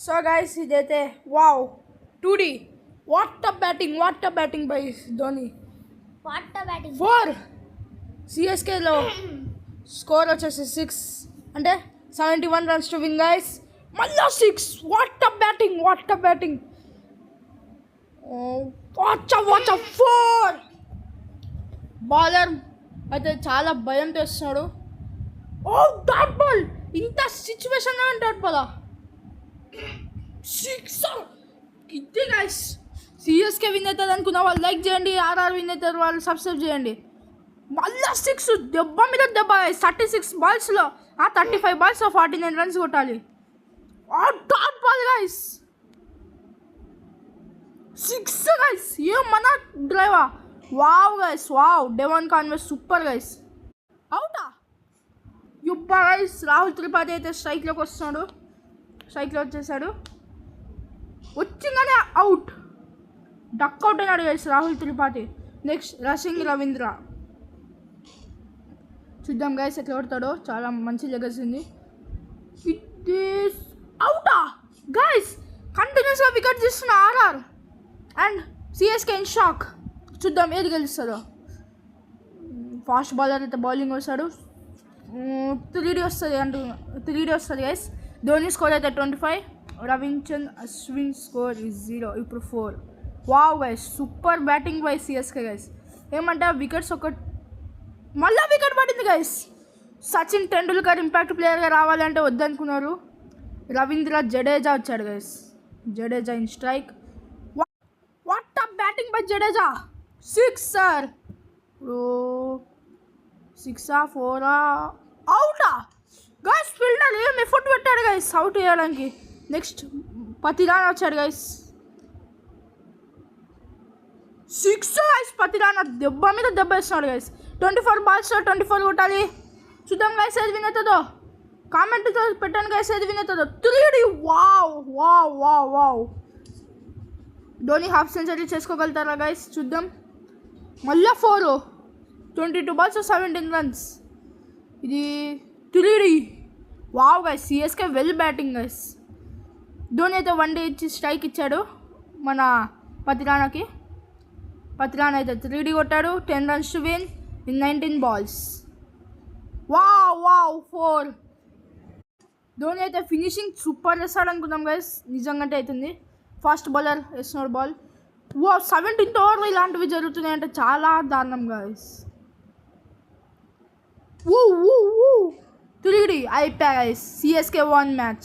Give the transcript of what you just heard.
So guys ఇదైతే wow 2D what a batting by Dhoni. What batting 4 సిఎస్కేలో score వచ్చేసి 6 అంటే 71 రన్స్ టు విన్ గైస్. మళ్ళా 6 what a batting watch 4 bowler అయితే చాలా భయం తెస్తున్నాడు. ఓ డాట్ బాల్ ఇంత సిచ్యువేషన్ డాట్ బాల్ 6 ఇది గైస్. సిఎస్కే విన్ అవుతుంది అనుకున్న వాళ్ళు లైక్ చేయండి, ఆర్ఆర్ విన్ అవుతారు వాళ్ళు సబ్స్క్రైబ్ చేయండి. మళ్ళా 6 దెబ్బ మీద దెబ్బ 36 బాల్స్లో 35 బాల్స్లో 49 రన్స్ కొట్టాలి. Dot ball guys 6 guys. ఏమన్నా డ్రైవా wow guys wow. Devon Conway super guys. అవుటా యుబ్బా గైస్. రాహుల్ త్రిపాఠి అయితే స్ట్రైక్లోకి వస్తున్నాడు. స్ట్రైక్లో వచ్చేసాడు. వచ్చిందనే అవుట్. డక్అవుట్ అయినాడు గైస్ రాహుల్ త్రిపాఠి. నెక్స్ట్ రసింగ్ రవీంద్ర. చూద్దాం గైస్ ఎట్లా కొడతాడో. చాలా మంచి లెగసీ ఉంది. ఇట్ ఈస్ అవుటా గైస్. కంటిన్యూస్గా వికెట్ తీస్తున్న RR and CSK in shock. చూద్దాం ఏది గెలుస్తుందో. ఫాస్ట్ బౌలర్ అయితే బౌలింగ్ వస్తాడు. 3D వస్తుంది గైస్. ధోని స్కోర్ అయితే 25. రవిచంద్రన్ అశ్విన్ స్కోర్ 0. ఇప్పుడు 4. Wow guys super batting by CSK guys. ఏమంటే వికెట్స్ మళ్ళీ వికెట్ పడింది గైస్. సచిన్ టెండూల్కర్ ఇంపాక్ట్ ప్లేయర్గా రావాలంటే వద్దనుకున్నారు. రవీంద్ర జడేజా వచ్చాడు guys. Jadeja in strike. What a batting by Jadeja. 6 sir. 6 4 అవుటా గైస్. ఫీల్డర్ ఏం ఎఫర్ట్ పెట్టాడు గైస్ అవుట్ వేయడానికి. నెక్స్ట్ పతిరానా వచ్చాడు గైస్. 6 గైస్. పతిరానా దెబ్బ మీద దెబ్బ వేస్తున్నాడు గైస్. 24 బాల్స్లో 24 కొట్టాలి. చూద్దాం గైస్ ఏది విన్ అవుతుందో. కామెంట్తో పెట్టండి గైస్ ఏది విన్ అవుతుందో. 3D wow wow wow wow. Dhoni half century చేసుకోగలుగుతారా గైస్ చూద్దాం. మళ్ళీ 4 22 బాల్స్ 17 రన్స్. ఇది 3D wow guys. CSK well batting guys. Dhoni అయితే 1 డే ఇచ్చి స్ట్రైక్ ఇచ్చాడు మన పతిరానాకి. పతిరానా అయితే 3D కొట్టాడు. 10 runs to win in 19 balls. Wow wow 4. Dhoni అయితే ఫినిషింగ్ సూపర్ చేస్తాడు అనుకుందాం గైస్. నిజంగానే అవుతుంది. ఫాస్ట్ బౌలర్ వేస్తున్నాడు బాల్. 17th ఓవర్లో ఇలాంటివి జరుగుతున్నాయంటే చాలా దారుణం గైస్. 3D అయిపోయా గైస్. CSK 1 match.